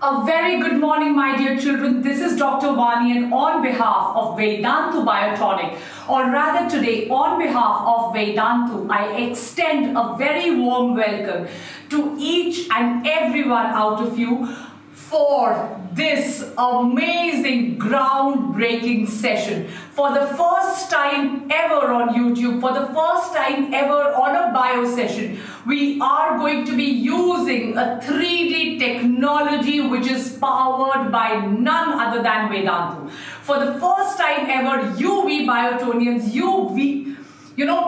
A very good morning, my dear children. This is Dr. Vani, and on behalf of Vedantu Biotonic, or rather today, on behalf of Vedantu, I extend a very warm welcome to each and everyone out of you for this amazing groundbreaking session. For the first time ever on YouTube, for the first time ever on a bio session, we are going to be using a 3D technology which is powered by none other than Vedantu. For the first time ever, we Biotonians,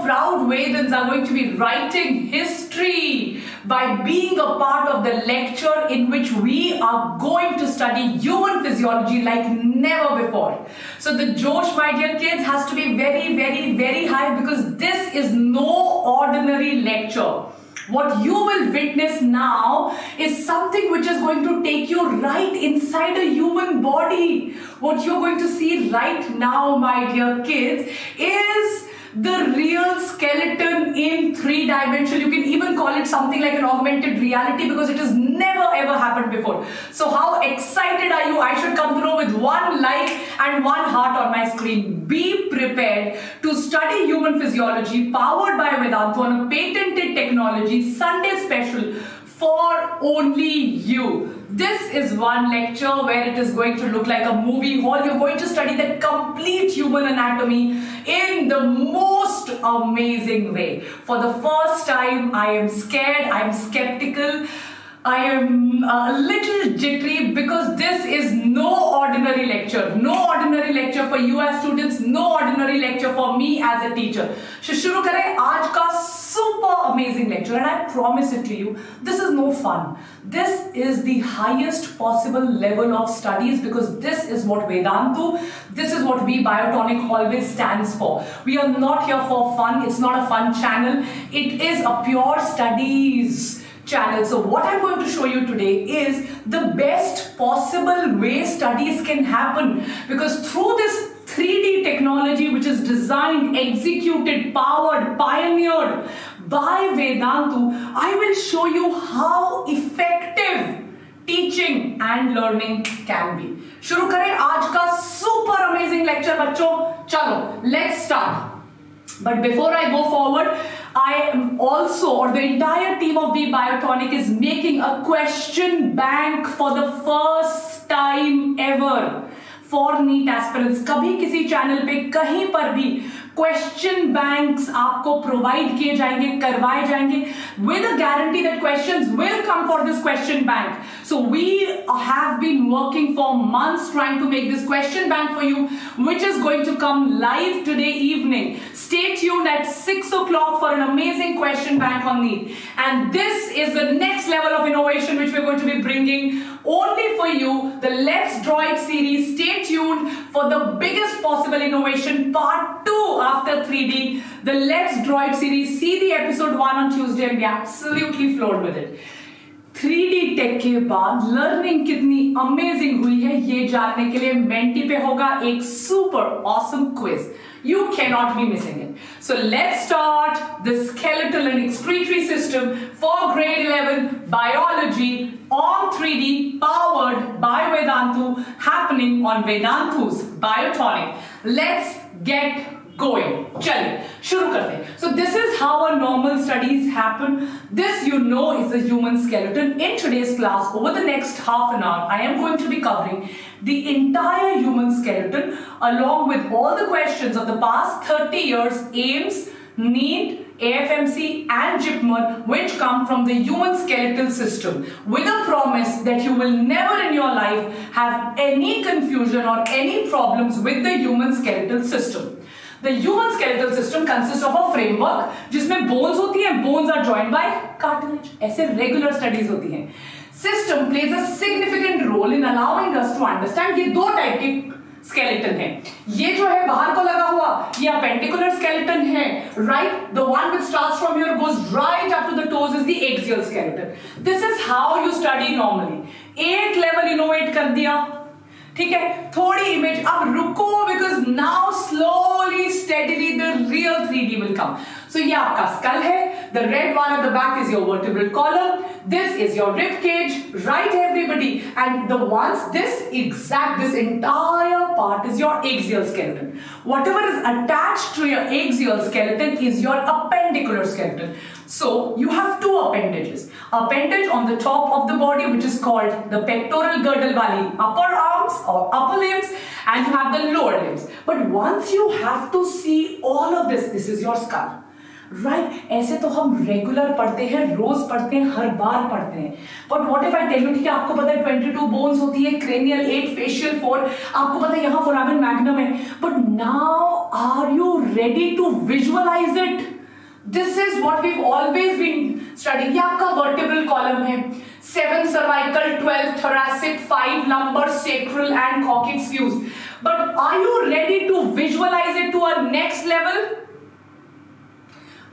proud Vedans are going to be writing history by being a part of the lecture in which we are going to study human physiology like never before. So the Josh, my dear kids, has to be very, very, very high because this is no ordinary lecture. What you will witness now is something which is going to take you right inside a human body. What you're going to see right now, my dear kids, is the real skeleton in 3 dimension. You can even call it something like an augmented reality because it has never ever happened before. So how excited are you? I should come through with 1 like and 1 heart on my screen. Be prepared to study human physiology powered by Vedantu on a patented technology Sunday special for only you. This is one lecture where it is going to look like a movie hall. You're going to study the complete human anatomy in the most amazing way. For the first time, I am scared, I am skeptical, I am a little jittery because this is no ordinary lecture. No ordinary lecture for you as students, no ordinary lecture for me as a teacher. So शुरू करें आज का super amazing lecture, and I promise it to you, this is no fun. This is the highest possible level of studies because this is what Vedantu, this is what we Biotonic always stands for. We are not here for fun. It's not a fun channel. It is a pure studies channel. So what I'm going to show you today is the best possible way studies can happen, because through this 3D technology which is designed, executed, powered, pioneered by Vedantu, I will show you how effective teaching and learning can be. शुरू करें आज का super amazing lecture बच्चों. चलो, let's start. But before I go forward, I am also, or the entire team of V Biotonic is making a question bank for the first time ever for NEET aspirants. कभी किसी channel पे कहीं पर भी question banks आपको provide किए जाएंगे, करवाए जाएंगे with a guarantee that questions will come for this question bank. So we have been working for months trying to make this question bank for you, which is going to come live today evening. Stay tuned at 6 o'clock for an amazing question bank on NEET. And this is the next level of innovation which we're going to be bringing only for you, the Let's Draw It series. Stay tuned for the biggest possible innovation, part 2 after 3D, the Let's Draw It series. See the episode 1 on Tuesday and be absolutely floored with it. 3D tech के बाद learning कितनी amazing हुई है ये जानने के लिए mentee पे होगा एक super awesome quiz. You cannot be missing it. So let's start the skeletal and excretory system for grade 11 biology on 3D powered by Vedantu, happening on Vedantu's Biotonic. Let's get going. चलिए शुरू करते हैं. So this is how our normal studies happen. This is the human skeleton. In today's class, over the next half an hour, I am going to be covering the entire human skeleton along with all the questions of the past 30 years, AIIMS, NEET, AFMC and JIPMER, which come from the human skeletal system, with a promise that you will never in your life have any confusion or any problems with the human skeletal system. The human skeletal system consists of a framework जिसमें bones होती हैं, bones are joined by cartilage. ऐसे regular studies होती हैं. System plays a significant role in allowing us to understand ये 2 type के skeleton हैं. ये जो है बाहर को लगा हुआ, ये appendicular skeleton है, right? The one which starts from here goes right up to the toes is the axial skeleton. This is how you study normally. 8 level innovate कर दिया. ठीक है, थोड़ी इमेज अब रुको because now slowly steadily the real 3D will come. So ये आपका school है, The red one at the back is your vertebral column. This is your rib cage, right everybody? And the ones, this entire part is your axial skeleton. Whatever is attached to your axial skeleton is your appendicular skeleton. So you have two appendages. Appendage on the top of the body, which is called the pectoral girdle valley, upper arms or upper limbs, and you have the lower limbs. But once you have to see all of this is your skull. Right ऐसे तो हम regular पढ़ते हैं, रोज पढ़ते हैं, हर बार पढ़ते हैं. But what if I tell you, ठीक है आपको पता है 22 बोन्स होती है, क्रेनियल 8, फेशियल 4, आपको पता है यहाँ फोरामेन मैग्नम है. But now are you ready to visualise it? This is what we have always been studying. ये आपका वर्टिब्रल कॉलम है. 7 cervical, 12 thoracic, 5 lumbar, sacral and coccyx fused. But are you ready to visualize it to a next level?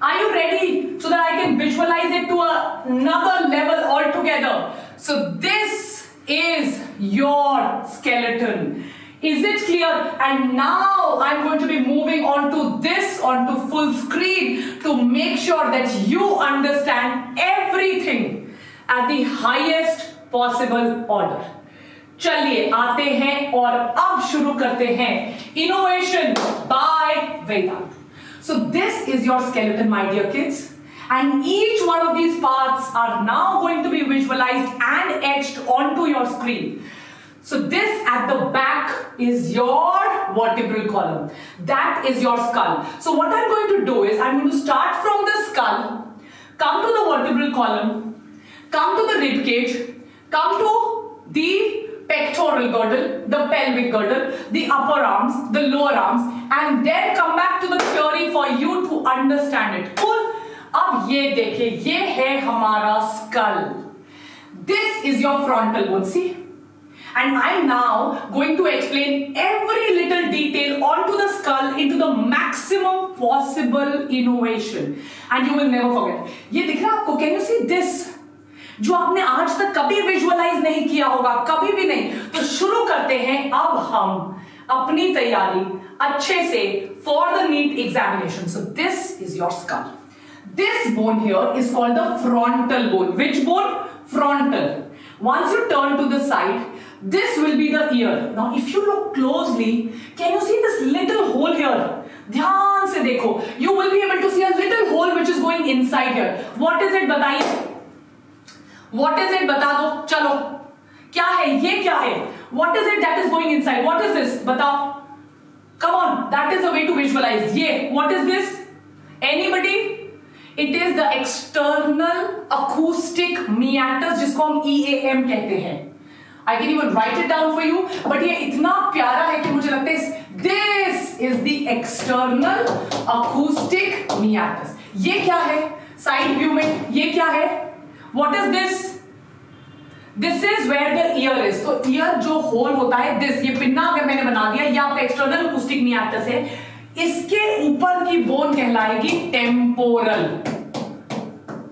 Are you ready so that I can visualize it to another level altogether? So this is your skeleton. Is it clear? And now I'm going to be moving on to this, onto full screen, to make sure that you understand everything at the highest possible order. चलिए आते हैं और अब शुरू करते हैं Innovation by Vedant. So this is your skeleton, my dear kids, and each one of these parts are now going to be visualized and etched onto your screen. So this at the back is your vertebral column. That is your skull. So what I'm going to do is I'm going to start from the skull, come to the vertebral column, come to the rib cage, come to the pectoral girdle, the pelvic girdle, the upper arms, the lower arms, and then come back to the theory for you to understand it. Cool? अब ये देखिए, ये है हमारा skull. This is your frontal bone, see? And I'm now going to explain every little detail onto the skull into the maximum possible innovation. And you will never forget. ये दिख रहा है आपको? Can you see this? जो आपने आज तक कभी विजुअलाइज नहीं किया होगा, कभी भी नहीं. तो शुरू करते हैं अब हम अपनी तैयारी अच्छे से for the NEET examination. So this is your skull. This bone here is called the frontal bone. Which bone? Frontal. Once you turn to the side, this will be the ear. Now if you look closely, can you see this little hole here? ध्यान से देखो. You will be able to see a little hole which is going inside here. What is it? बताइए. What is it? बता दो. चलो. क्या है? ये क्या है? What is it that is going inside? What is this? बताओ. Come on. That is the way to visualize. ये. What is this? Anybody? It is the external acoustic meatus, जिसको हम EAM कहते हैं. I can even write it down for you. But ये इतना प्यारा है कि मुझे लगता है this is the external acoustic meatus. ये क्या है? Side view में ये क्या है? What is this? This is where the ear is. तो ear जो hole होता है, this ये पिन्ना अगर मैंने बना दिया, ये आपका external acoustic meatus है. इसके ऊपर की बोन कहलाएगी टेम्पोरल.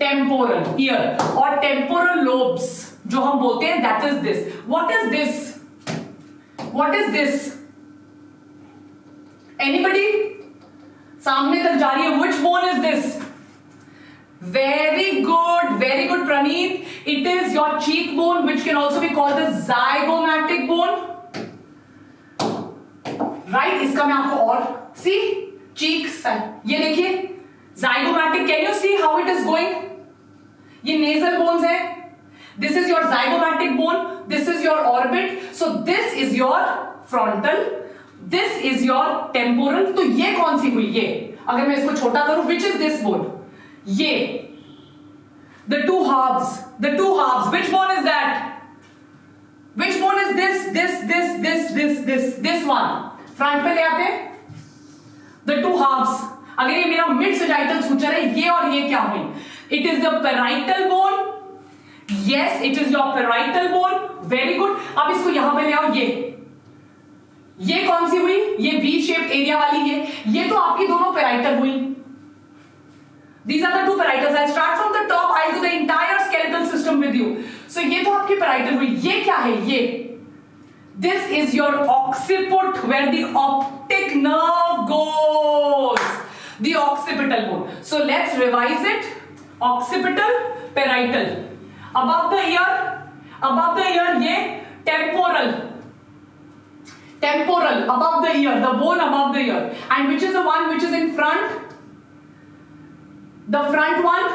टेम्पोरल ear और टेम्पोरल lobes जो हम बोलते हैं, that is this. What is this? What is this? Anybody? सामने तक जा रही है. Which bone is this? Very good Praneeth. It is your cheekbone, which can also be called the zygomatic bone. Right? इसका मैं आपको और see cheek side. ये देखिए zygomatic. Can you see how it is going? ये nasal bones है. This is your zygomatic bone. This is your orbit. So this is your frontal. This is your temporal. तो ये कौन सी हुई? ये अगर मैं इसको छोटा करूं, which is this bone? ये the two halves. Which bone is that? Which bone is this one? Front पे ले आते हैं. The two halves. अगर ये मेरा मिड sagittal suture है, ये और ये क्या हुई? It is the parietal bone. Yes, it is your parietal bone. Very good. अब इसको यहां पे ले आओ. ये कौन सी हुई? ये V shaped area वाली है. ये तो आपकी दोनों parietal हुई. These are the two parietals. I'll start from the top. I'll do the entire skeletal system with you. So ये तो आपकी parietal हुई. ये क्या है? ये this is your occiput, where the optic nerve goes. The occipital bone. So let's revise it. Occipital, parietal. Above the year ये temporal, above the ear, the bone above the ear. And which is the one which is in front? The front one,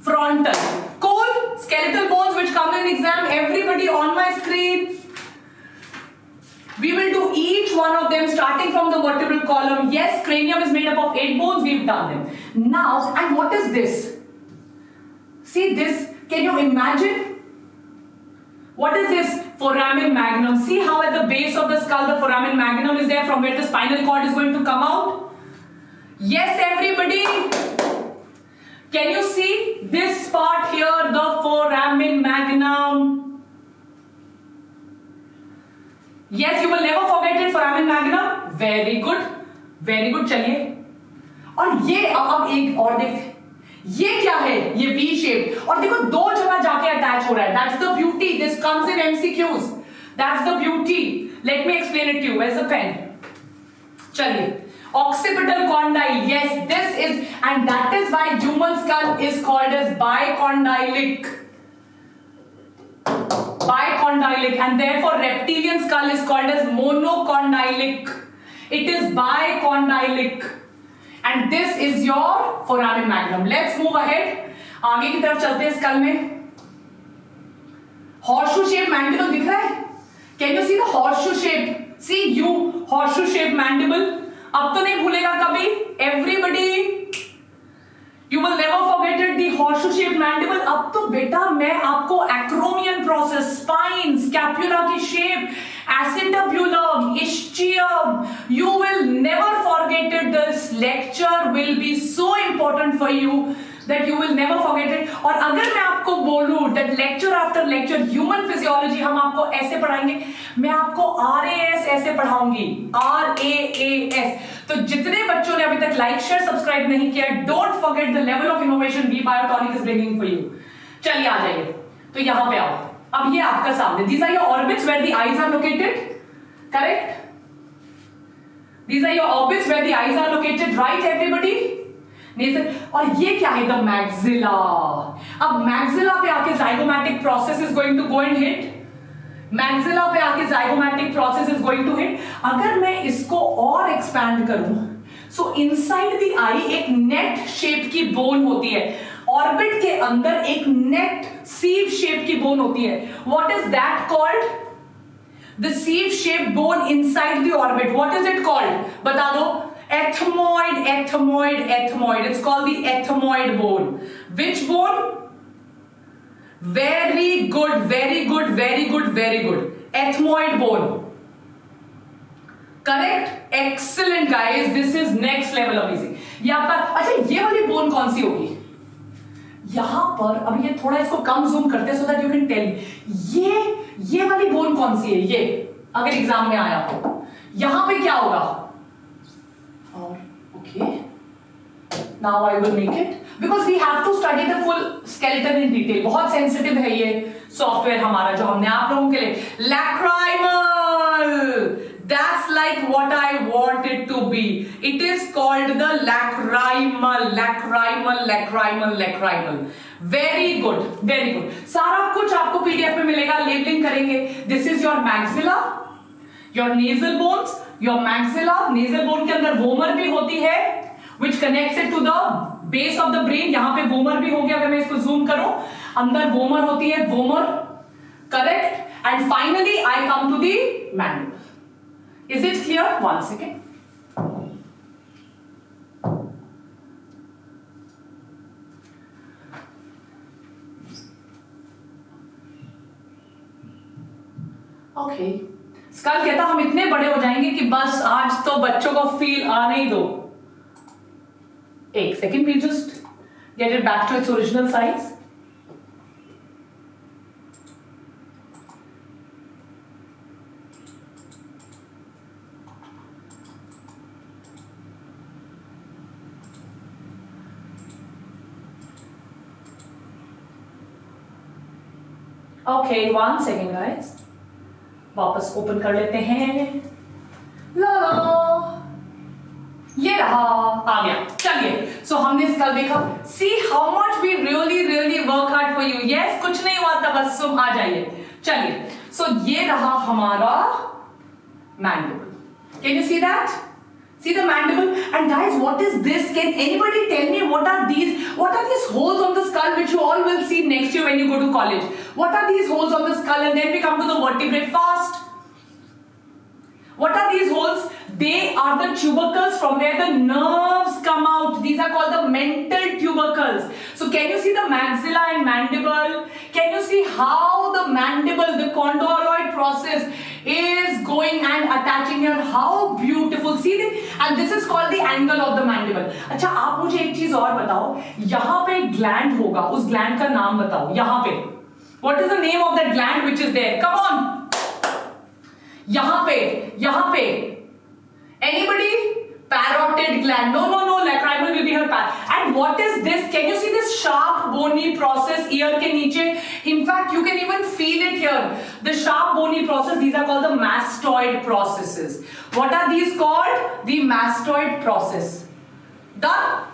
frontal. Cool. Skeletal bones which come in exam. Everybody on my screen. We will do each one of them starting from the vertebral column. Yes, cranium is made up of 8 bones. We've done them. Now, and what is this? See this. Can you imagine? What is this? Foramen magnum. See how at the base of the skull the foramen magnum is there, from where the spinal cord is going to come out? Yes, everybody? Can you see this part here, the foramen magnum? Yes, you will never forget it, foramen magnum. Very good. Very good. चलिए. और ये अब एक और देखते, ये क्या है? ये V शेप. और देखो दो जगह जाके अटैच हो रहा है. That's the beauty. This comes in MCQs. That's the beauty. Let me explain it to you. Where's the pen? चलिए. Occipital condyle. Yes, this is, and that is why human skull is called as bicondylic. Bicondylic, and therefore reptilian skull is called as monocondylic. It is bicondylic. And this is your foramen magnum. Let's move ahead. आगे की तरफ चलते हैं school में. Horseshoe shaped mandible दिख रहा है? Can you see the horseshoe shape? See you, horseshoe shaped mandible. अब तो नहीं भूलेगा कभी. Everybody, you will never forget it. The horseshoe shaped mandible. अब तो बेटा मैं आपको acromion process, spine, scapula की shape, acetabulum, ischium. You will never forget it. This lecture will be so important for you that you will never forget it. और अगर मैं आपको बोलूं that lecture after lecture human physiology हम आपको ऐसे पढ़ाएंगे, मैं आपको RAS ऐसे पढ़ाऊंगी, RAAS. तो जितने बच्चों ने अभी तक लाइक शेयर सब्सक्राइब नहीं किया, don't forget the level of innovation we Biotonic is bringing for you. चलिए आ जाइए. तो यहां पे आओ. अब ये आपका सामने, these are your orbits where the eyes are located, correct? These are your orbits where the eyes are located, right everybody? और ये क्या है? The maxilla. अब मैक्सिला पे आके zygomatic process is going to go and hit. Maxilla पे आके zygomatic process is going to hit. अगर मैं इसको और एक्सपैंड करूं, सो इनसाइड द आई एक नेट शेप की बोन होती है. ऑर्बिट के अंदर एक नेट सीव शेप की बोन होती है. What is that called? The सीव shape bone inside the orbit. What is it called? बता दो. Ethmoid. It's called the ethmoid bone. Which bone? Very good. Ethmoid bone. Correct? Excellent guys. This is next level amazing. ये आपका, अच्छा ये वाली bone कौन सी होगी? यहां पर अब ये थोड़ा इसको कम जूम करते हैं so that you can tell. ये वाली बोन कौन सी है? ये अगर एग्जाम में आया तो यहां पे क्या होगा? और okay, now I will make it because we have to study the full skeleton in detail. बहुत sensitive है ये सॉफ्टवेयर हमारा जो हमने आप लोगों के लिए. Lacrimal. That's like what I want it to be. It is called the lacrimal. Very good. सारा कुछ आपको PDF में मिलेगा. लेबलिंग करेंगे. This is your maxilla, your nasal bones. Your maxilla, nasal bone के अंदर vomer भी होती है, which connects it to the base of the brain. यहाँ पे vomer भी हो गया. अगर मैं इसको zoom करूं, अंदर vomer होती है, vomer, correct? And finally, I come to the mandible. Is it clear? One second. Okay. Skull कहता हम इतने बड़े हो जाएंगे कि बस आज तो बच्चों को फील आने ही दो. एक second, please just get it back to its original size. Okay, 1 second guys. वापस ओपन कर लेते हैं. ला ये रहा, आ गया. चलिए सो हमने स्कल देखा, see how much we really work hard for you. Yes, कुछ नहीं हुआ था, बस तुम आ जाइए। चलिए, सो ये रहा हमारा mandible. Can you see that? See the mandible? And guys, what is this? Can anybody tell me what are these? What are these holes on the skull which you all will see next year when you go to college? What are these holes on the skull? And then we come to the vertebrae fast. What are these holes? They are the tubercles from where the nerves come out. These are called the mental tubercles. So can you see the maxilla and mandible? Can you see how the mandible, the chondroid process is going and attaching here? How beautiful. See this? And this is called the angle of the mandible. अच्छा, आप मुझे एक चीज और बताओ, यहाँ पे एक gland होगा, उस gland का नाम बताओ। यहाँ पे what is the name of that gland which is there? Come on. यहाँ पे anybody? Parotid gland. No, lacrimal will be her part. And what is this? Can you see this sharp bony process ear के नीचे? In fact, you can even feel it here. The sharp bony process, these are called the mastoid processes. What are these called? The mastoid process. Done?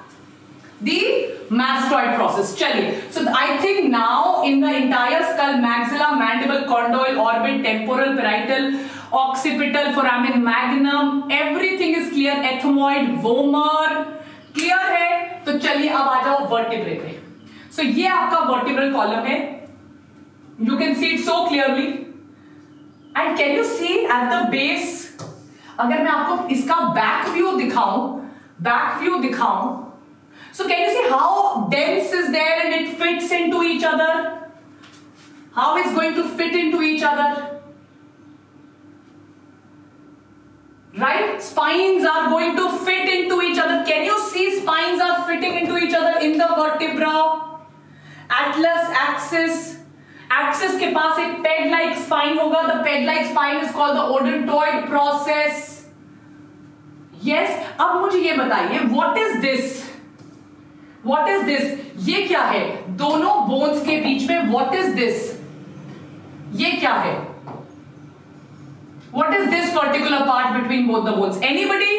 The mastoid process. चलिए, so I think now in the entire skull, maxilla, mandible, condyle, orbit, temporal, parietal, occipital, foramen magnum, everything is clear. Ethmoid, vomer, clear है? तो चलिए अब आ जाओ vertebrae पे। So ये आपका vertebral column है। You can see it so clearly. And can you see at the base? अगर मैं आपको इसका back view दिखाऊं, so can you see how dense is there and it fits into each other? How it's going to fit into each other? Right? Spines are going to fit into each other. Can you see spines are fitting into each other in the vertebra? Atlas axis. Axis के पास एक peg-like spine होगा. The peg-like spine is called the odontoid process. Yes. अब मुझे ये बताइए, what is this? What is this? ये क्या है? दोनों bones के बीच में what is this? ये क्या है? What is this particular part between both the bones? Anybody?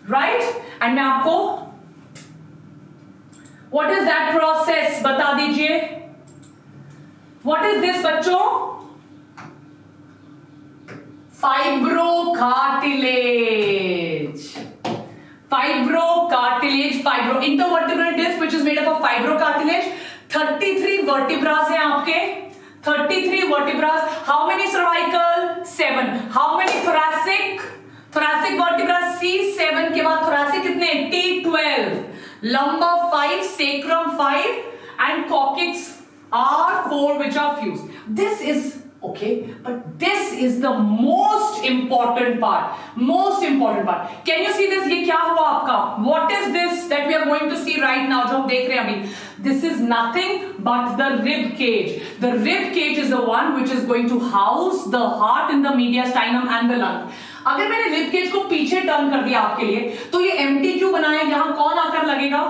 Right? And मैं आपको what is that process बता दीजिए? What is this बच्चों? Fibrocartilage. Intervertebral disc which is made up of fibrocartilage. 33 vertebrae हैं आपके. 33 vertebrae. How many cervical? 7. How many thoracic? Thoracic vertebrae C7 के बाद thoracic कितने? T12. Lumbar 5, sacrum 5 and coccyx R4 which are fused. This is okay, but this is the most important part. Can you see this? ये क्या हुआ आपका? What is this that we are going to see right now? जो हम देख रहे हैं अभी. This is nothing but the rib cage. The rib cage is the one which is going to house the heart in the mediastinum and the lung. अगर मैंने rib cage को पीछे टर्न कर दिया आपके लिए, तो ये empty क्यों बनाया? यहाँ कौन आकर लगेगा?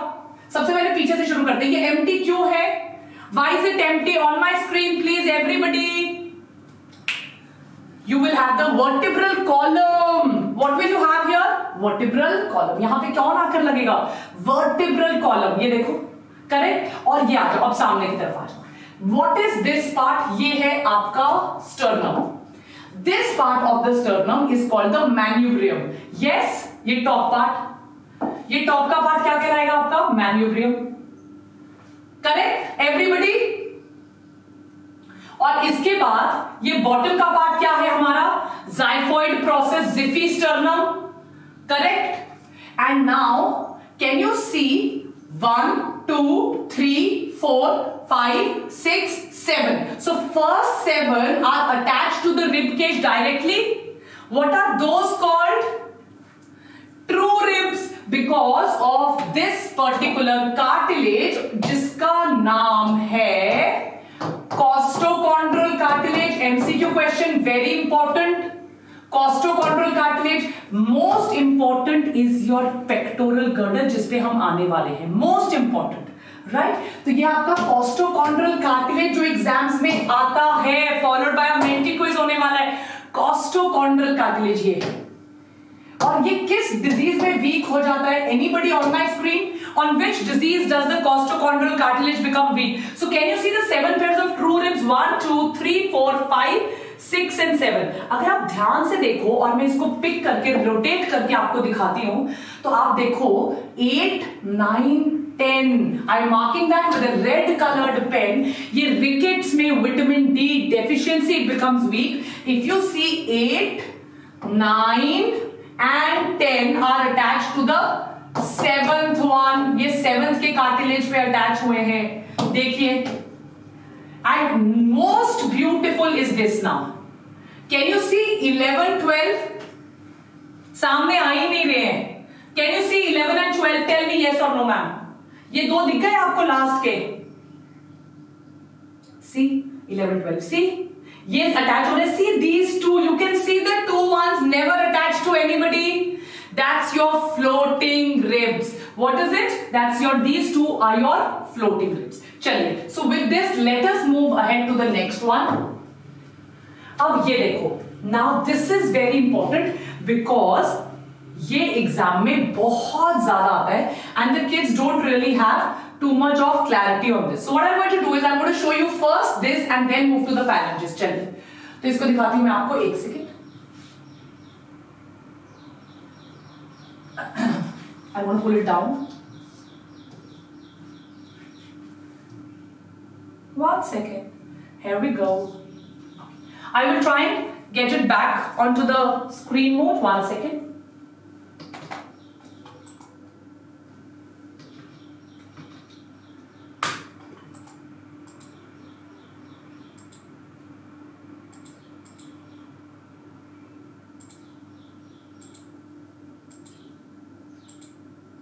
सबसे पहले पीछे से शुरू करते हैं. ये empty क्यों है? Why is it empty? On my screen, please, everybody. You will have the vertebral column. What will you have here? Vertebral column. यहाँ पे कौन आकर लगेगा? Vertebral column. ये देखो, करेक्ट. और ये आ जाओ, अब सामने की तरफ आ जाओ. What is this part? ये है आपका sternum. This part of the sternum is called the manubrium. Yes, ये top part. ये top का part क्या कहलाएगा आपका? Manubrium. Correct, everybody. और इसके बाद ये बॉटम का पार्ट क्या है हमारा? Xiphoid process, Xiphisternum. Correct? And now, can you see 1, 2, 3, 4, 5, 6, 7. So first 7 are attached to the rib cage directly. What are those called? True ribs, because of this particular cartilage जिसका नाम है costochondral cartilage. MCQ question, very important. Costochondral cartilage. Most important is your pectoral girdle जिसपे हम आने वाले हैं. Most important, right? तो ये आपका costochondral cartilage जो एग्जाम्स में आता है, followed by a menti quiz होने वाला है. Costochondral cartilage ये है. और ये किस डिजीज में वीक हो जाता है? Anybody on my screen? On which disease does the costochondral cartilage become weak? So can you see the 7 pairs of true ribs? 1, 2, 3, 4, 5, 6 and 7. अगर आप ध्यान से देखो और मैं इसको पिक करके रोटेट करके आपको दिखाती हूं, तो आप देखो 8, 9, 10. I'm marking that with a red colored pen. ये rickets में vitamin D deficiency it becomes weak. If you see 8, 9 and 10 are attached to the 7th one. ये 7th के कार्टिलेज पे अटैच हुए हैं, देखिए. And most beautiful is this now. Can you see 11, 12? सामने आ ही नहीं रहे हैं. Can you see 11 and 12? Tell me yes or no, ma'am. ये दो दिख गए आपको लास्ट के? See 11, 12. See ये अटैच हो रहे. See these two. You can see the two ones never attached to anybody. That's your floating ribs. What is it? That's your, these two are your floating ribs. चलिए, so with this let us move ahead to the next one. अब ये देखो. Now this is very important because ये exam में बहुत ज्यादा आता है and the kids don't really have too much of clarity on this. So what I'm going to do is I'm going to show you first this and then move to the phalanges. चलिए, तो इसको दिखाती हूँ मैं आपको. एक second. I want to pull it down. One second. Here we go. I will try and get it back onto the screen mode. One second.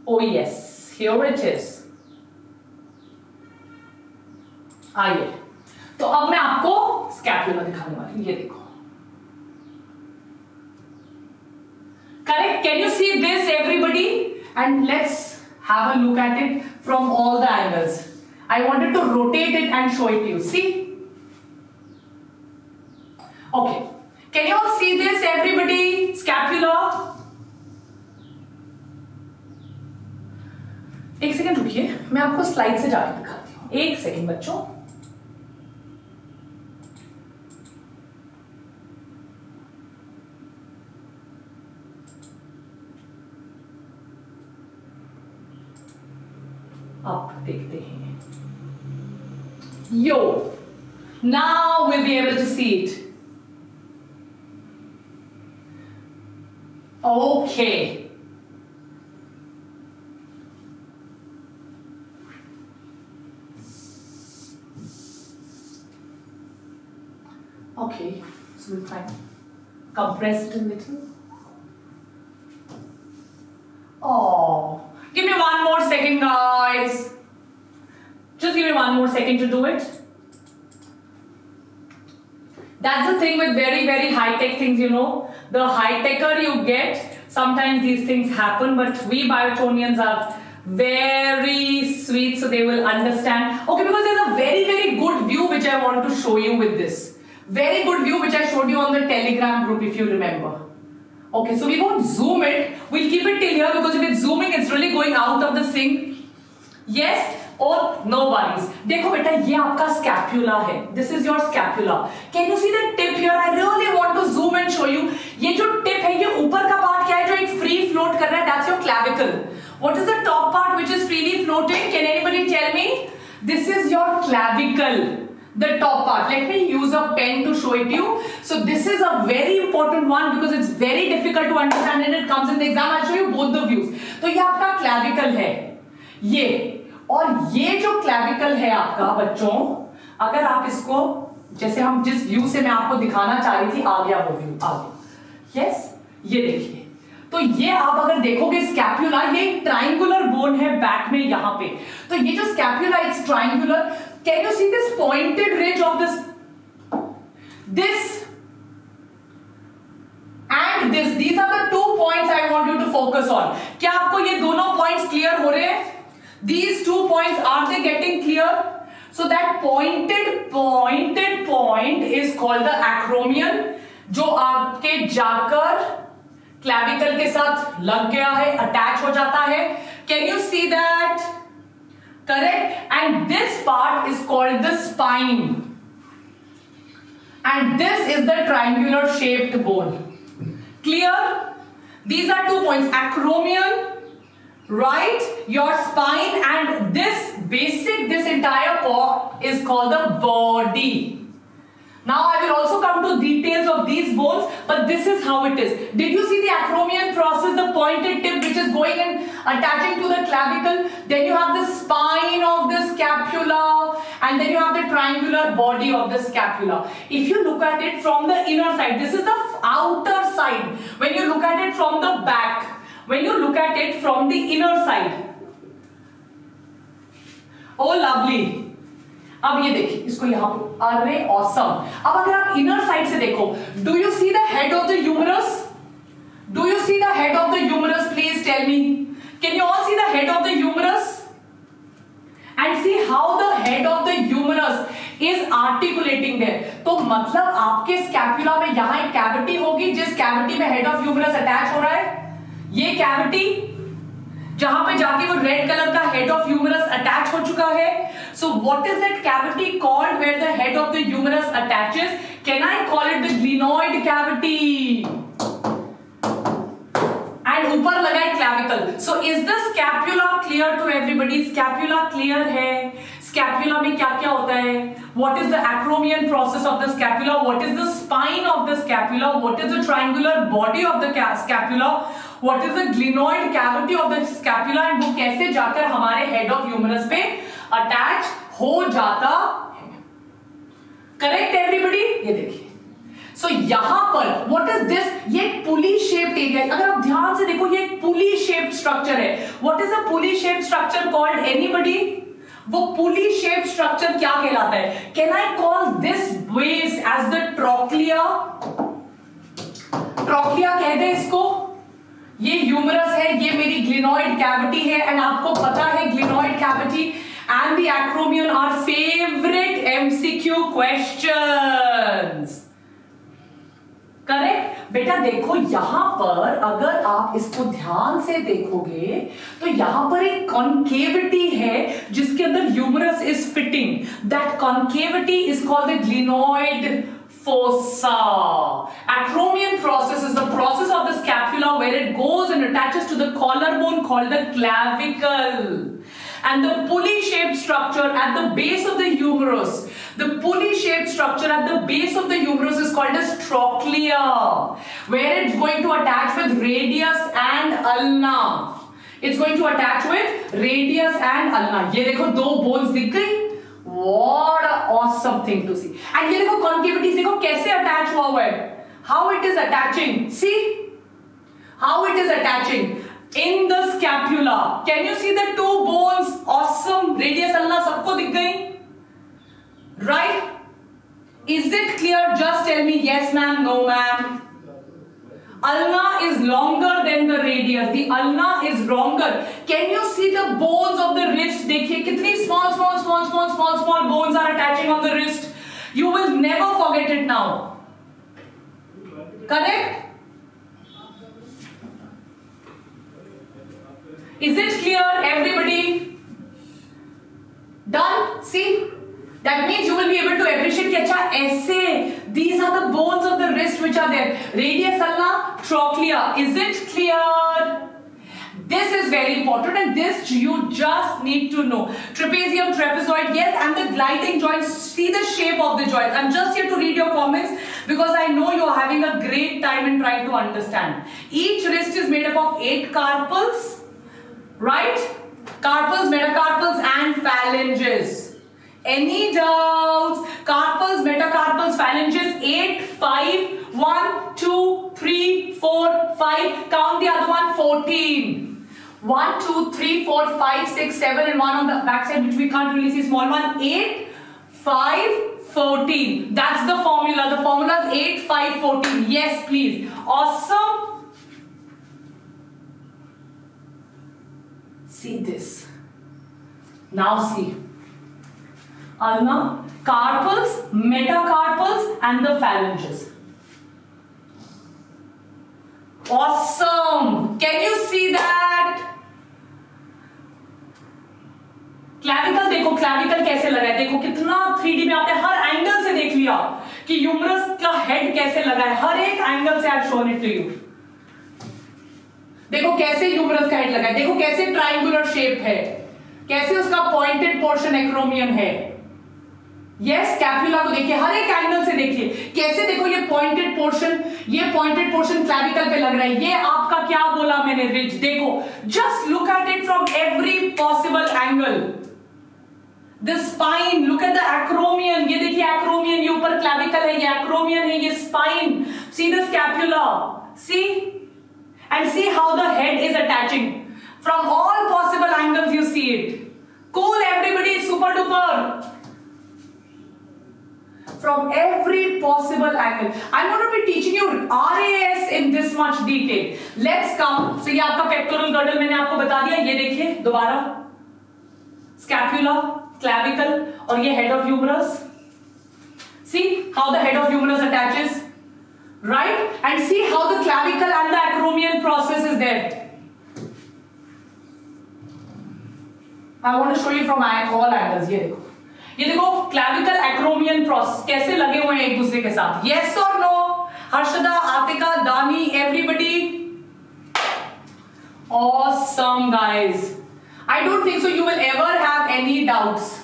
Oh yes, here it is. आइए, तो अब मैं आपको स्कैपुला दिखाने वाली हूं. ये देखो. Correct? Can you see this, everybody? And let's have a look at it from all the angles. I wanted to rotate it and show it to you. See? Okay. Can you all see this, everybody? Scapula. एक second रुकिए, मैं आपको slide से जाके दिखाती हूँ. एक second बच्चों. अब देखते हैं. यो, now we'll be able to see it. Okay. Okay, so we'll try and compress it a little. Oh, give me one more second, guys. Just give me one more second to do it. That's the thing with very, very high-tech things, you know. The high-techer you get, sometimes these things happen, but we Biotonians are very sweet, so they will understand. Okay, because there's a very, very good view which I want to show you with this. Very good view which I showed you on the Telegram group, if you remember. Okay, so we won't zoom it. We'll keep it till here because if it's zooming, it's really going out of the sync. Yes or no worries. देखो बेटा, ये आपका scapula है. This is your scapula. Can you see the tip here? I really want to zoom and show you. ये जो tip है, ये ऊपर का part क्या है जो एक free float कर रहा है? That's your clavicle. What is the top part which is freely floating? Can anybody tell me? This is your clavicle. The top part. Let me use a pen to show it to you. So this is a very important one because it's very difficult to understand and it comes in the exam. I'll show you both the views. तो ये आपका clavicle है. ये और ये जो clavicle है आपका बच्चों, अगर आप इसको जैसे हम जिस व्यू से मैं आपको दिखाना चाह रही थी, आ गया वो व्यू, आ गया. यस, ये देखिए. तो ये आप अगर देखोगे स्कैपुला, ये ट्राइंगुलर बोन है बैक में यहां पे. तो ये जो scapula it's triangular. Can you see this pointed ridge of this and this? These are the 2 points I want you to focus on. क्या आपको ये दोनों points clear हो रहे हैं? These 2 points, are they getting clear? So that pointed point is called the acromion, जो आपके जाकर क्लैविकल के साथ लग गया है, अटैच हो जाता है. Can you see that? Correct. And this part is called the spine, and this is the triangular shaped bone. Clear? These are 2 points, acromion, right, your spine, and this entire part is called the body. Now I will also come to details of these bones, but this is how it is. Did you see the acromion process, the pointed tip which is going and attaching to the clavicle? Then you have the spine of the scapula, and then you have the triangular body of the scapula. If you look at it from the inner side, this is the outer side. When you look at it from the back, when you look at it from the inner side, oh lovely. अब ये देखिए इसको यहां पे, अरे awesome. अब अगर आप इनर साइड से देखो, do you see the head of the humerus? Do you see the head of the humerus? Please tell me. Can you all see the head of the humerus? And see how the head of the humerus is articulating there. तो मतलब आपके scapula में यहां एक cavity होगी, जिस cavity में head of humerus attach हो रहा है. ये कैविटी जहां पे जाके वो रेड कलर का हेड ऑफ ह्यूमरस अटैच हो चुका है. So what is that cavity called where the head of the humerus attaches? Can I call it the glenoid cavity? And ऊपर लगा है clavicle. So is the scapula clear to everybody? Scapula clear है. Scapula में क्या क्या होता है? What is the acromion process of the scapula? What is the spine of the scapula? What is the triangular body of the scapula? What is the glenoid cavity of the scapula? And वो कैसे जाकर हमारे head of humerus पे attach हो जाता है. Correct everybody? ये देखिए. सो यहां पर व्हाट इज दिस? ये पुली शेप्ड एरिया. अगर आप ध्यान से देखो, ये पुली शेप्ड स्ट्रक्चर है. What is a pulley shaped structure called? Anybody? वो पुली शेप्ड स्ट्रक्चर क्या कहलाता है? Can I call this base as the trochlea? Trochlea कह दे इसको. ये ह्यूमरस है, ये मेरी ग्लिनॉइड कैविटी है, एंड आपको पता है glenoid cavity and the acromion are favorite MCQ questions. Correct? बेटा देखो यहां पर अगर आप इसको ध्यान से देखोगे तो यहां पर एक कॉन्केविटी है जिसके अंदर humerus is fitting. That concavity is called the glenoid fossa. Acromion process is the process of the scapula where it goes and attaches to the collarbone called the clavicle. And the pulley-shaped structure at the base of the humerus, the pulley-shaped structure at the base of the humerus is called as trochlea, where it's going to attach with radius and ulna. It's going to attach with radius and ulna. ये देखो दो bones दिख गई. What an awesome thing to see. And ये देखो concavity, देखो कैसे attach हुआ है. How it is attaching. See how it is attaching. In the scapula, can you see the two bones? Awesome. Radius ulna सबको दिख गई, right? Is it clear? Just tell me yes ma'am, no ma'am. Ulna is longer than the radius. The ulna is longer. Can you see the bones of the wrist? देखिए कितनी small bones are attaching on the wrist. You will never forget it now. Correct? Is it clear, everybody? Done? See? That means you will be able to appreciate कि अच्छा ऐसे. These are the bones of the wrist which are there. Radius ulna, trochlea. Is it clear? This is very important, and this you just need to know. Trapezium, trapezoid, yes, and the gliding joints. See the shape of the joints. I'm just here to read your comments because I know you are having a great time in trying to understand. Each wrist is made up of 8 carpals. Right? Carpals, metacarpals and phalanges. Any doubts? Carpals, metacarpals, phalanges, 8, 5, 1, 2, 3, 4, 5. Count the other one, 14. 1, 2, 3, 4, 5, 6, 7 and one on the back side which we can't really see, small one. 8, 5, 14. That's the formula. The formula is 8, 5, 14. Yes, please. Awesome. See this. Now see. Ulna, carpals, metacarpals and the phalanges. Awesome. Can you see that? Clavicle देखो, clavicle कैसे लगा है, देखो कितना 3D में आपने हर angle से देख लिया कि ह्यूमरस का हेड कैसे लगा है, हर एक एंगल से I have shown it to you. देखो कैसे ह्यूमरस का हेड लगा है, देखो कैसे ट्रायंगुलर शेप है, कैसे उसका पॉइंटेड पोर्शन एक्रोमियन है। यस, स्कैपुला को देखिए, हर एक एंगल से देखिए कैसे, देखो ये पॉइंटेड पोर्शन क्लैविकल पे लग रहा है। ये आपका क्या बोला मैंने, रिज। देखो just look at it from every possible angle. The spine, look at the acromion, ये देखिए एक्रोमियन, ये ऊपर क्लैविकल है, ये एक्रोमियन है, ये spine. See the scapula, see and see how the head is attaching from all possible angles. You see it. Cool, everybody, super duper. From every possible angle. I'm going to be teaching you RAS in this much detail. Let's come. So ये आपका pectoral girdle मैंने आपको बता दिया। ये देखिए दोबारा, scapula, clavicle और ये head of humerus. See how the head of humerus attaches. Right, and see how the clavicle and the acromion process is there. I want to show you from all angles. ये देखो clavicle acromion process कैसे लगे हुए हैं एक दूसरे के साथ। Yes or no? Harshada, Atika, दानी, everybody. Awesome guys. I don't think so you will ever have any doubts.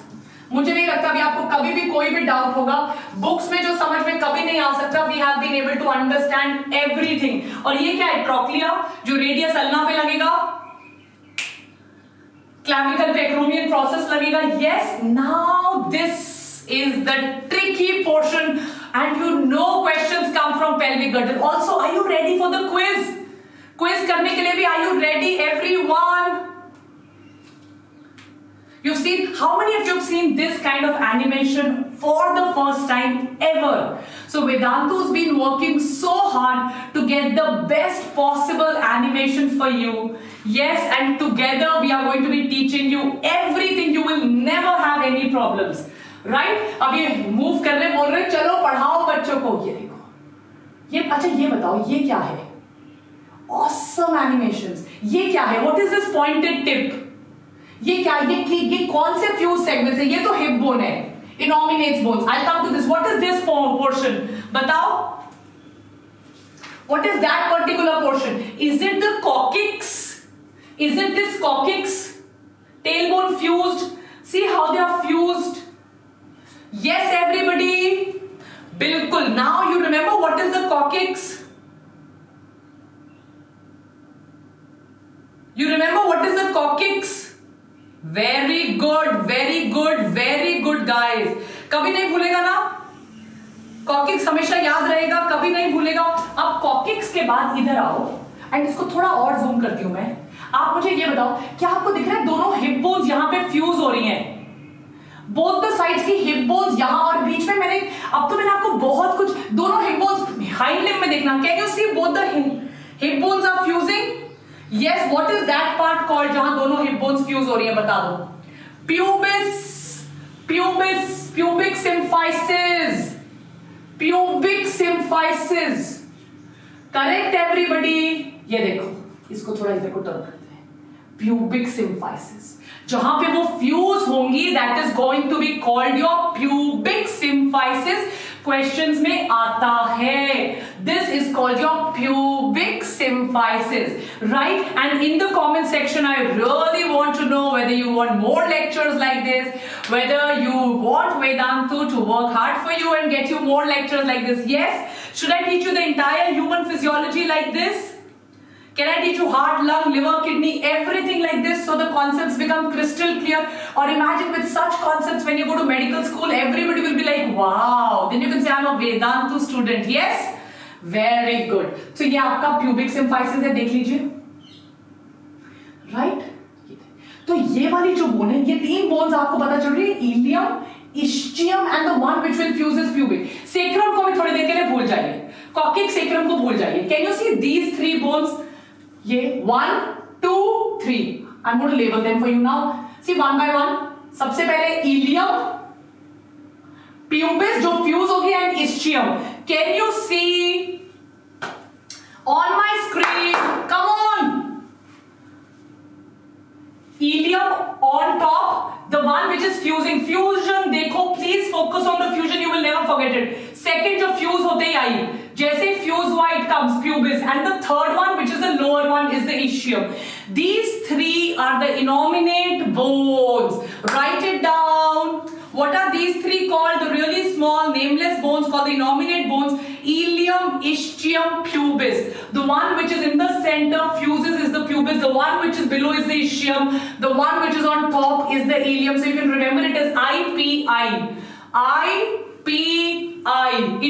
मुझे नहीं लगता भी आपको कभी भी कोई भी डाउट होगा। बुक्स में जो समझ में कभी नहीं आ सकता, we have been able to understand everything. और ये क्या है, ट्रोक्लिया, जो रेडियस अल्ना पे लगेगा, क्लैविकल पे एक्रोमियन प्रोसेस लगेगा। Yes, now this is the tricky portion and you know questions come from pelvic girdle. Also are you ready for the quiz? Quiz करने के लिए भी are you ready everyone? You've seen, how many of you have seen this kind of animation for the first time ever? So Vedantu's been working so hard to get the best possible animation for you. Yes, and together we are going to be teaching you everything. You will never have any problems. Right? अब ये move कर रहे, बोल रहे चलो पढ़ाओ बच्चों को। ये देखो, ये अच्छा ये बताओ ये क्या है? Awesome animations. ये क्या है? What is this pointed tip? ये क्या, ये कौन से फ्यूज सेगमेंट्स है? ये तो हिप बोन है, innominates bones. I come to this, what is this portion? बताओ, what is that particular portion? Is it the coccyx? Is it this coccyx? Tail bone fused, see how they are fused. Yes everybody, बिल्कुल। Now you remember what is the coccyx? You remember what is the coccyx? Very good, very good, very good guys. कभी नहीं भूलेगा ना, coccyx हमेशा याद रहेगा, कभी नहीं भूलेगा। अब कॉकिक्स के बाद इधर आओ एंड इसको थोड़ा और जूम करती हूं मैं। आप मुझे ये बताओ, क्या आपको दिख रहा है दोनों हिप बोन्स यहां पे फ्यूज हो रही हैं? बोथ द साइड्स की हिप बोन्स यहां, और बीच में मैंने आपको बहुत कुछ, दोनों हिप बोन्स हाइंड लिम्ब में देखना। Can you see both the hip bones are fusing? Yes, what is that part called जहां दोनों हिप बोन्स फ्यूज हो रही है? बता दो। Pubis, pubis, pubic symphysis, pubic symphysis. Correct everybody? ये देखो, इसको थोड़ा इधर को टर्न करते हैं। प्यूबिक सिम्फाइसिस, जहां पे वो फ्यूज होंगी, that is going to be called your pubic symphysis. Questions में आता है, this is called your pubic symphysis, right? And in the comment section I really want to know whether you want more lectures like this, whether you want Vedantu to work hard for you and get you more lectures like this. Yes, should I teach you the entire human physiology like this? Can I teach you heart, lung, liver, kidney, everything like this so the concepts become crystal clear? Or imagine with such concepts when you go to medical school, everybody will be like, wow. Then you can say, I'm a Vedantu student. Yes? Very good. So ये आपका pubic symphysis है, देख लीजिए. Right? तो ये वाली जो bone है, ये तीन बोन्स आपको पता चल रही है, ilium, ischium and the one which will fuse is pubic. Sacrum को भी थोड़ी देर के लिए भूल जाइए, कॉकिक सेक्रम को भूल जाइए। Can you see these three bones? ये 1 2 3, I am going to label them for you now. See one by one. सबसे पहले इलियम, प्यूबिस जो फ्यूज हो गया, and ischium. Can you see On my screen, come on. Ilium on top, the one which is fusing. Fusion, देखो, please focus on the fusion, you will never forget it. Second जो fuse होते ही आई, जैसे fuse हुआ it comes pubis, and the third one which is the lower one is the ischium. These three are the innominate bones. Write it down. What are these three called? The really small nameless bones called the innominate bones. Ilium, ischium, pubis. The one which is in the center fuses is the pubis. The one which is below is the ischium. The one which is on top is the ilium. So you can remember it as IPI. IPI.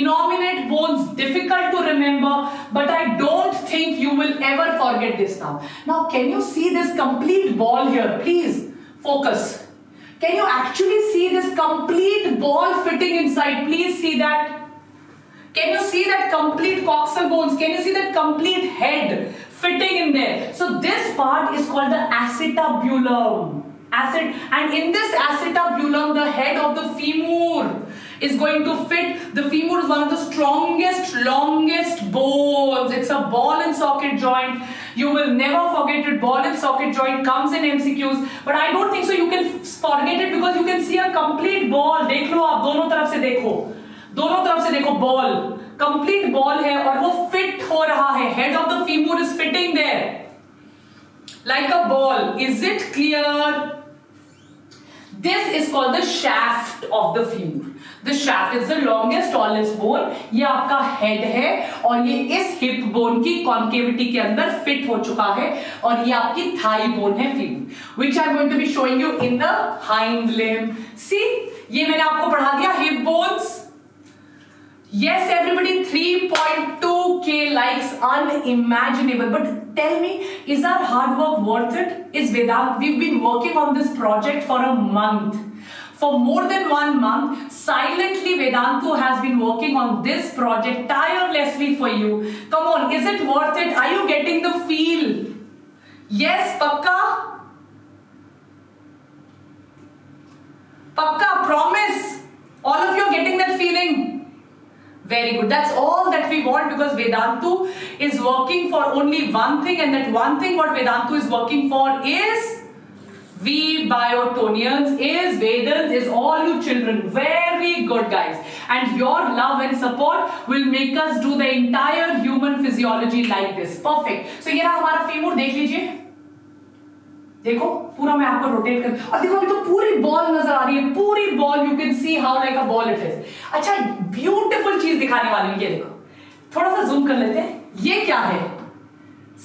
Innominate bones. Difficult to remember, but I don't think you will ever forget this now. Now, can you see this complete ball here? Please focus. Can you actually see this complete ball fitting inside? Please see that. Can you see that complete coxal bones? Can you see that complete head fitting in there? So this part is called the acetabulum. And in this acetabulum, the head of the femur is going to fit. The femur is one of the strongest, longest bones. It's a ball and socket joint. You will never forget it. Ball and socket joint comes in MCQs, but I don't think so you can forget it because you can see a complete ball. देख लो आप, दोनों तरफ से देखो, दोनों तरफ से देखो, ball, complete ball है और वो fit हो रहा है. Head of the femur is fitting there like a ball. Is it clear? This is called the shaft of the femur. The shaft is the longest, tallest bone. ये आपका head है और ये इस hip bone की concavity के अंदर fit हो चुका है और ये आपकी thigh bone है femur, which I'm going to be showing you in the hind limb. See, ये मैंने आपको पढ़ा दिया hip bones. Yes, everybody, 3.2k likes, unimaginable. But tell me, is our hard work worth it? Is Vedant? We've been working on this project for a month. For more than 1 month, silently Vedantu has been working on this project tirelessly for you. Come on, is it worth it? Are you getting the feel? Yes, Pakka? Pakka, promise. All of you are getting that feeling. Very good. That's all that we want because Vedantu is working for only one thing, and that one thing what Vedantu is working for is we Biotonians, is Vedans, is all you children. Very good, guys. And your love and support will make us do the entire human physiology like this. Perfect. So ये रहा हमारा femur, देख लीजिए. देखो पूरा मैं आपको rotate कर और देखो अभी तो पूरी बॉल नजर आ रही है, पूरी ball. You can see how like a ball it is. अच्छा, ब्यूटीफुल चीज दिखाने वाली हूं. ये देखो, थोड़ा सा जूम कर लेते हैं. ये क्या है?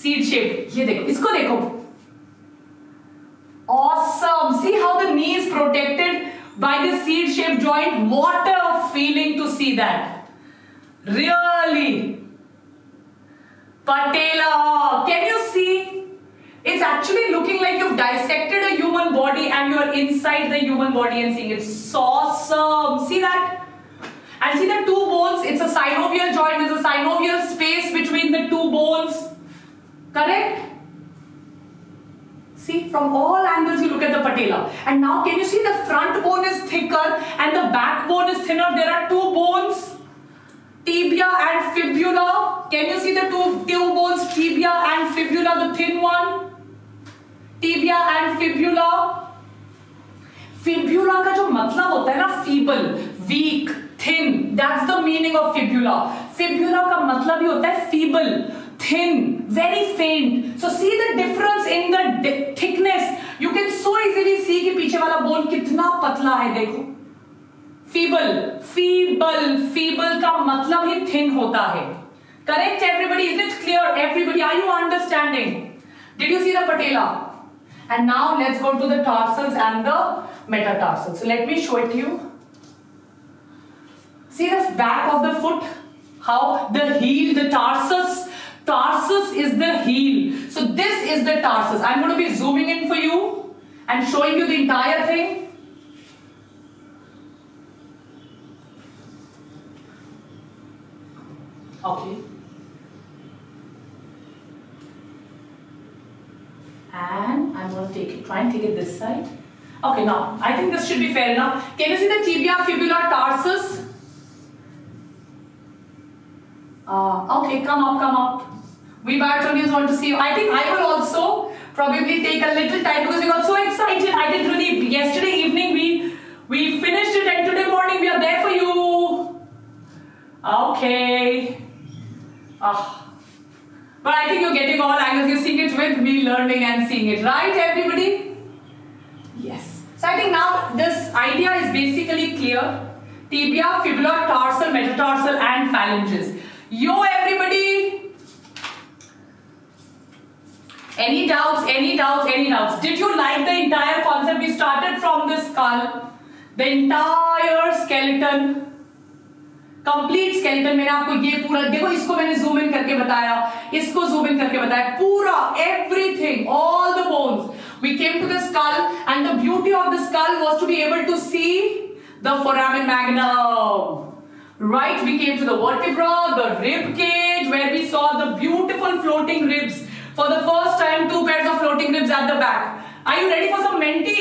Seed shape. ये देखो, इसको देखो. Awesome. See how the knee is protected by the seed shaped joint. What a feeling to see that. Really. Patella. Can you see? It's actually looking like you've dissected a human body and you're inside the human body and seeing it. So awesome. See that? And see the two bones. It's a synovial joint. There's a synovial space between the two bones. Correct? See, from all angles you look at the patella. And now can you see the front bone is thicker and the back bone is thinner? There are two bones, tibia and fibula. Can you see the two bones, tibia and fibula, the thin one? Tibia and fibula. Fibula का जो मतलब होता है ना, feeble, weak, thin. That's the meaning of fibula. Fibula का मतलब ही होता है feeble, thin, very faint. So see the difference in the thickness. You can so easily see कि पीछे वाला bone कितना पतला है. देखो, feeble, feeble, feeble का मतलब ही thin होता है. Correct, everybody? Is it clear? Everybody, are you understanding? Did you see the patella? And now let's go to the tarsals and the metatarsals. So let me show it to you. See the back of the foot, how the heel, the tarsus. Tarsus is the heel. So this is the tarsus. I'm going to be zooming in for you and showing you the entire thing. Okay. And I'm going to try and take it this side. Okay, now I think this should be fair enough. Can you see the tibia, fibula, tarsus? Okay, come up. We Biotonians want to see you. I think I will also probably take a little time because we got so excited. I did really, yesterday evening we finished it and today morning we are there for you. Okay. But I think you're getting all angles. You're seeing it with me learning and seeing it. Right, everybody? Yes. So I think now this idea is basically clear. Tibia, fibula, tarsal, metatarsal and phalanges. Yo, everybody. Any doubts? Any doubts? Any doubts? Did you like the entire concept? We started from the skull. The entire skeleton. Complete skeleton मैंने आपको ये पूरा देखो, इसको मैंने zoom in करके बताया, इसको जूम इन करके बताया, पूरा everything, all the bones. We came to the skull and the beauty of the skull was to be able to see the foramen magnum. Right, we came to the vertebra, the rib cage where we saw the beautiful floating ribs. For the first time, 2 pairs of floating ribs at the back. Are you ready for some menti?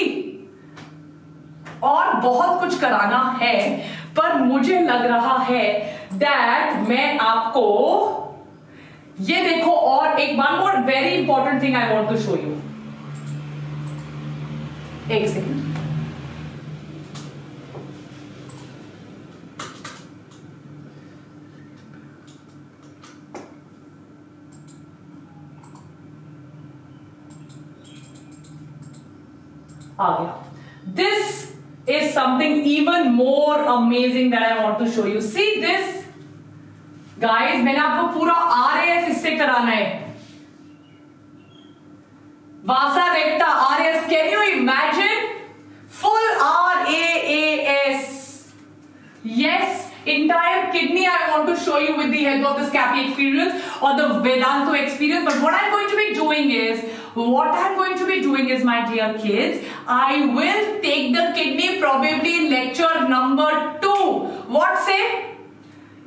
और बहुत कुछ कराना है, पर मुझे लग रहा है that मैं आपको ये देखो और एक one more very important thing I want to show you. एक सेकंड. आ गया. This is something even more amazing that I want to show you. See this, guys. मैंने आपको पूरा RAS इससे कराना है. Vasa recta RAS. Can you imagine? Full RAAS. Yes. Entire kidney I want to show you with the help of the Scapi experience or the Vedantu experience. But what I'm going to be doing is, my dear kids, I will take the kidney probably in lecture number 2. What say?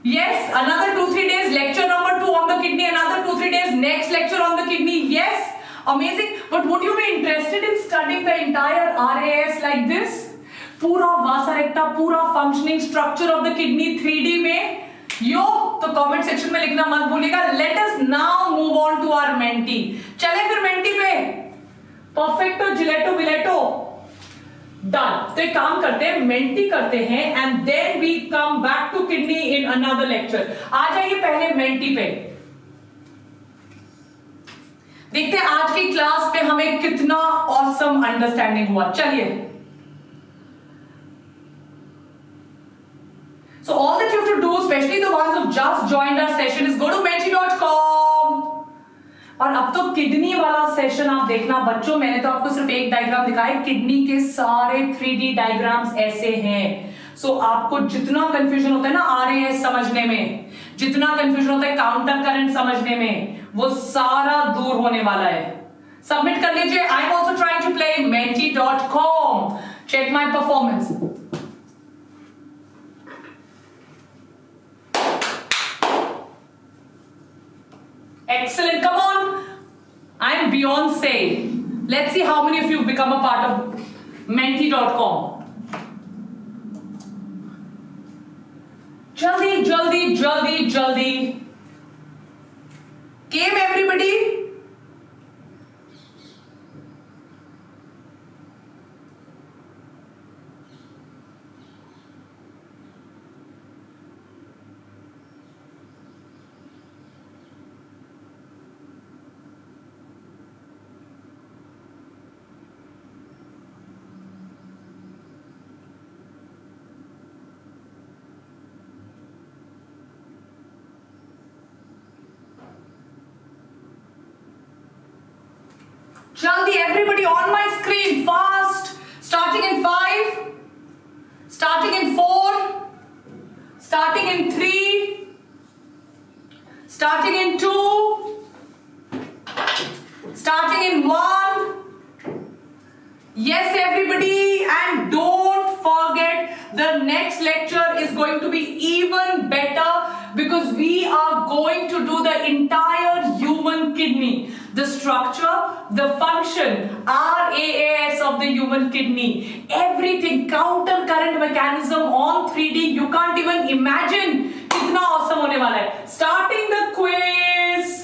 Yes, another 2-3 days lecture number 2 on the kidney, another 2-3 days next lecture on the kidney. Yes, amazing. But would you be interested in studying the entire RAS like this? पूरा वासा रेक्टा, पूरा functioning structure of the kidney 3D में. यो तो comment section में लिखना मत भूलिएगा. Let us now move on to our Menti. चले फिर मेंटी पे. परफेक्टो, जिलेटो, विलेटो, डन. तो एक काम करते हैं, मेंटी करते हैं and then we come back to kidney in another lecture. आ जाइए पहले मेंटी पे. देखते हैं आज की क्लास में हमें कितना ऑसम अंडरस्टैंडिंग हुआ. चलिए. So all that you have to do, especially the ones who just joined our session, is go to menti.com. और अब तो किडनी वाला सेशन आप देखना बच्चों. मैंने तो आपको सिर्फ एक डायग्राम दिखाया. किडनी के सारे 3D डायग्राम्स ऐसे हैं. सो आपको जितना कंफ्यूजन होता है ना RAS समझने में, जितना कंफ्यूजन होता है काउंटर करंट समझने में, वो सारा दूर होने वाला है. सबमिट कर लीजिए. I am also trying to play menti.com. Check my performance. Excellent. Come on. I am Beyonce. Let's see how many of you become a part of menti.com. Jaldi, jaldi, jaldi, jaldi. Came everybody? Jaldi, everybody on my screen, fast. Starting in 5, starting in 4, starting in 3, starting in 2, starting in 1. Yes, everybody, and don't forget the next lecture is going to be even better because we are going to do the entire human kidney. The structure, the function, RAAS of the human kidney, everything, counter current mechanism on 3D. You can't even imagine कितना awesome होने वाला है. Starting the quiz.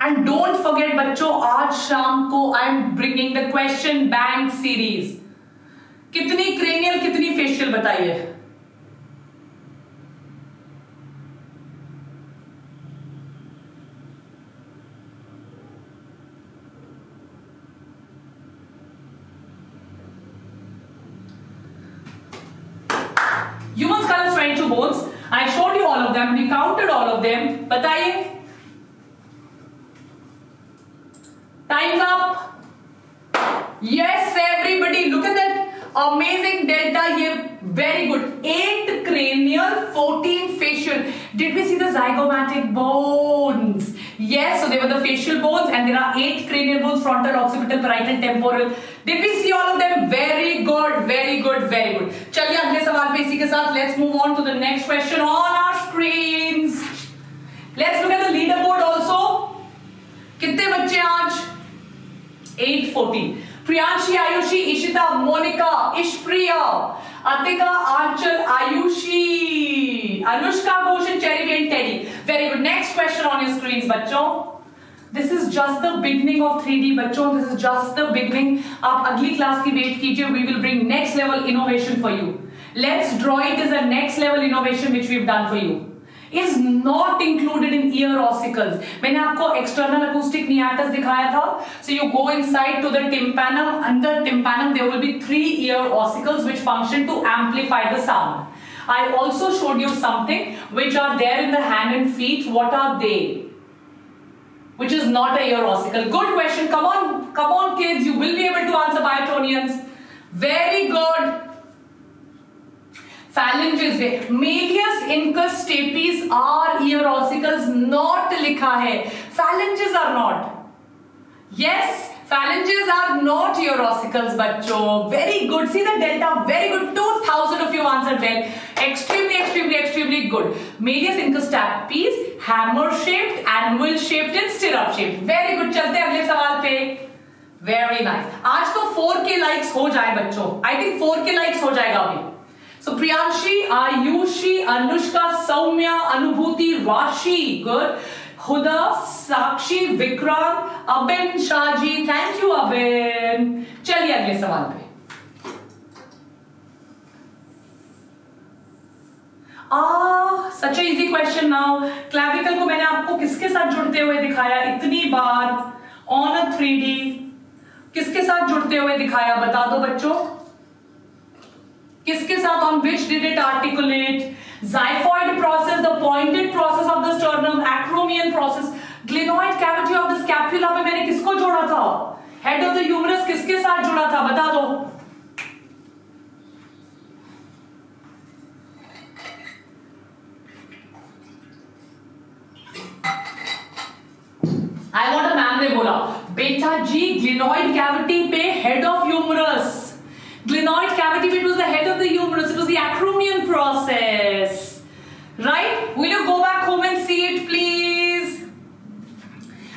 And don't forget बच्चों, आज शाम को I am bringing the question bank series. कितनी cranial कितनी फेशियल बताइए? Human skull has 22 bones. I showed you all of them. We counted all of them. बताइए. Time's up. Yes, everybody. Look at that amazing delta here. Very good. 8 cranial, 14 facial. Did we see the zygomatic bones? Yes. So they were the facial bones, and there are 8 cranial bones: frontal, occipital, parietal, temporal. Did we see all of them? Very good, very good, very good. चलिए अगले सवाल पे इसी के साथ let's move on to the next question on our screens. Let's look at the leaderboard also. कितने बच्चे आज? 814. Priyanshi, Ayushi, Ishita, Monika, Ishpriya, Atika, Aanchal, Ayushi, Anushka, Bhushan, Cherry, and Teddy. Very good. Next question on your screens बच्चों. This is just the beginning of 3D बच्चों. This is just the beginning. आप अगली class की wait कीजिए. We will bring next level innovation for you. Let's Draw It is a next level innovation which we've done for you. Is not included in ear ossicles. मैंने आपको external acoustic meatus दिखाया था. So you go inside to the tympanum. Under tympanum there will be 3 ear ossicles which function to amplify the sound. I also showed you something which are there in the hand and feet. What are they? Which is not a ear ossicle. Good question. Come on kids, you will be able to answer, Biotonians. Very good. Phalanges. Malleus, incus, stapes are ear ossicles. Not लिखा है. Phalanges are not. Yes, phalanges are not ear ossicles बच्चों. Very good. See the delta. Very good. 2000 of you answered well. Extremely, extremely, extremely good. Malleus, incus, stapes, hammer shaped, anvil shaped and stirrup shaped. Very good. चलते हैं अगले सवाल पे. Very nice. आज तो 4K likes हो जाए बच्चों. I think 4K likes हो जाएगा अभी. So Priyanshi, Ayushi, Anushka, Soumya, Anubhuti, Rashi, good. Huda, Sakshi, Vikrant, Abin, Shaji, thank you Abin. चलिए अगले सवाल पे. Such a easy question now. Clavicle को मैंने आपको किसके साथ जुड़ते हुए दिखाया इतनी बार on a 3D? किसके साथ जुड़ते हुए दिखाया बता दो बच्चों. किसके साथ? On which did it articulate? Xiphoid process, the pointed process of the sternum, acromion process, glenoid cavity of the scapula पे मैंने किसको जोड़ा था? Head of the humerus किसके साथ जुड़ा था बता दो. I want a मैम ने बोला बेटा जी glenoid cavity पे head of humerus. Glenoid cavity, it was the head of the humerus. It was the acromion process. Right? Will you go back home and see it, please?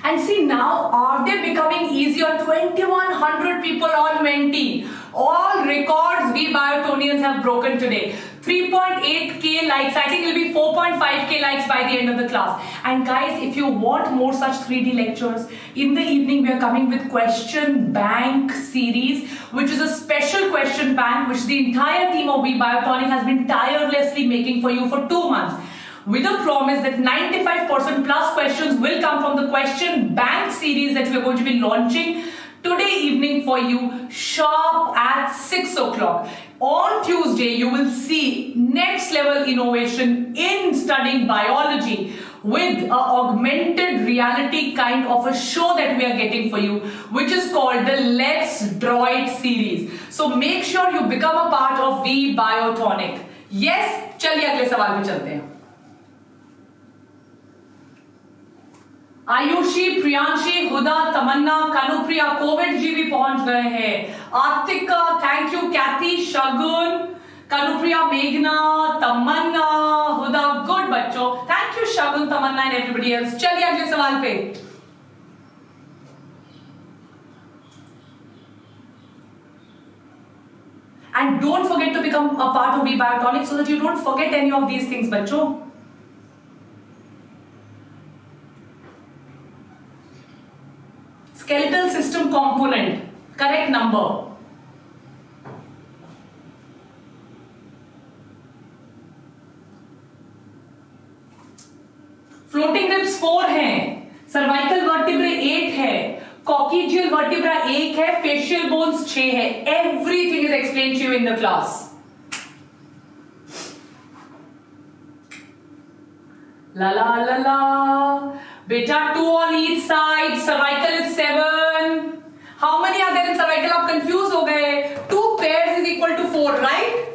And see now, are they becoming easier? 2100 people on Menti. All records we Biotonians have broken today. 3.8k likes. I think it will be 4.5k likes by the end of the class. And guys, if you want more such 3D lectures, in the evening we are coming with question bank series, which is a special question bank which the entire team of We Biotonic has been tirelessly making for you for 2 months. With a promise that 95% plus questions will come from the question bank series that we are going to be launching today evening for you sharp at 6 o'clock. On Tuesday, you will see next level innovation in studying biology with an augmented reality kind of a show that we are getting for you, which is called the Let's Draw It series. So make sure you become a part of We Biotonic. Yes, चलिए अगले सवाल पे चलते हैं. Ayushi, Priyanshi, Huda, Tamanna, Kanupriya, Covid ji भी पहुंच गए हैं. Atika, thank you. Cathy, Shagun, Kanupriya, मेघना, तमन्ना, हुदा, गुड बच्चों. Thank you Shagun, Tamanna and everybody else. चलिए अगले सवाल पे. And don't forget to become a part of We Biotonic so that you don't forget any of these things बच्चों. Skeletal system component. Correct number. Floating ribs 4 हैं, cervical vertebrae 8 है, coccygeal vertebra 1 है, facial bones 6 है. Everything is explained to you in the class. La la la la. Beta 2 on each side. Cervical is 7. How many are there in cervical? आप confused हो गए. 2 pairs is equal to 4, right?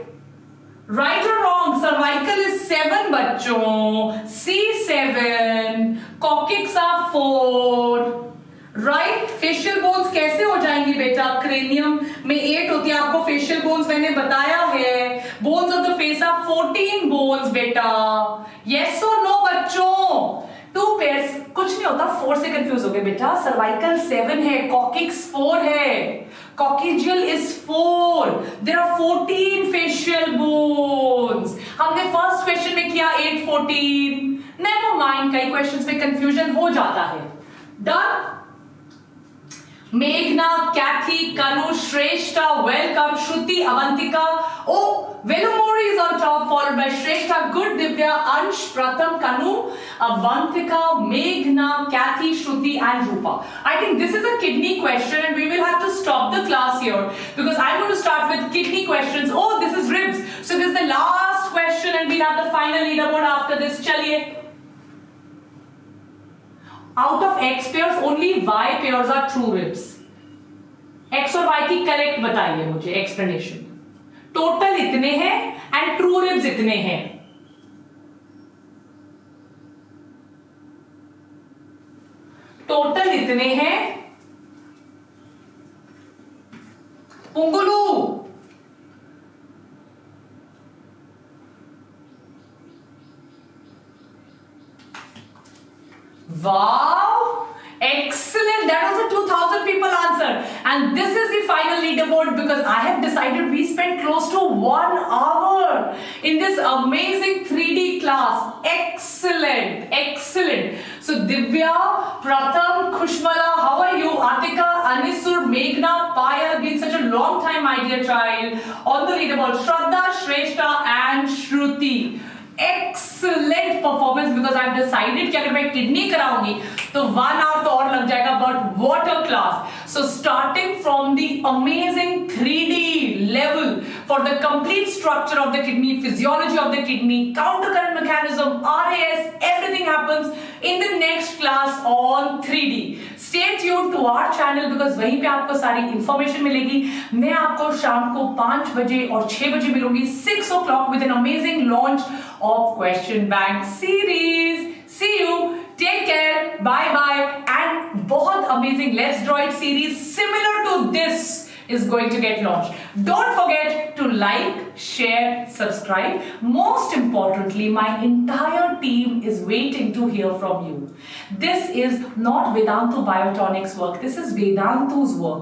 Right or wrong? Cervical is 7 बच्चों. C7. Coccyx are 4. Right? Facial bones कैसे हो जाएंगी बेटा? Cranium में 8 होती है. आपको facial bones मैंने बताया है. Bones of the face are 14 bones बेटा. Yes or no बच्चों? 2 pairs कुछ नहीं होता. 4 से कंफ्यूज हो गए बेटा. Cervical 7 है, coccyx 4 है, coccygeal is 4. There are 14 facial bones. हमने फर्स्ट क्वेश्चन में किया 8 14. Never mind, कई क्वेश्चंस में कंफ्यूजन हो जाता है. Done. Meghna, Kathy, Kanu, Shrestha, welcome. Shruti, Avantika. Oh, Velumori is on top, followed by Shrestha. Good, Divya, Ansh, Pratham, Kanu, Avantika, Meghna, Kathy, Shruti, and Rupa. I think this is a kidney question, and we will have to stop the class here because I'm going to start with kidney questions. Oh, this is ribs. So this is the last question, and we'll have the final leaderboard after this. Chaliye. Out of X pairs, only Y pairs are true ribs. X और Y की correct बताइए मुझे explanation. Total इतने हैं and true ribs इतने हैं. Total इतने हैं. पुंगुलू wow, excellent. That was a 2000 people answer, and this is the final leaderboard because I have decided we spent close to 1 hour in this amazing 3D class. Excellent, excellent. So Divya, Pratham, Khushmala, how are you? Atika, Anisur, Meghna, Payal, been such a long time, my dear child. On the leaderboard, Shraddha, Shrestha and Shruti. Excellent performance because I've decided कि अगर मैं kidney कराऊंगी तो 1 hour तो और लग जाएगा. But what a class! So starting from the amazing 3D level for the complete structure of the kidney, physiology of the kidney, countercurrent mechanism, RAS, everything happens in the next class on 3D. Stay tuned to our channel because वहीं पे आपको सारी information मिलेगी. मैं आपको शाम को 5 बजे और 6 बजे मिलूंगी 6 o'clock with an amazing launch of Question Bank series. See you. Take care. Bye bye. And बहुत amazing Let's Draw It series similar to this is going to get launched. Don't forget to like, share, subscribe. Most importantly, my entire team is waiting to hear from you. This is not Vedantu Biotonic's work. This is Vedantu's work.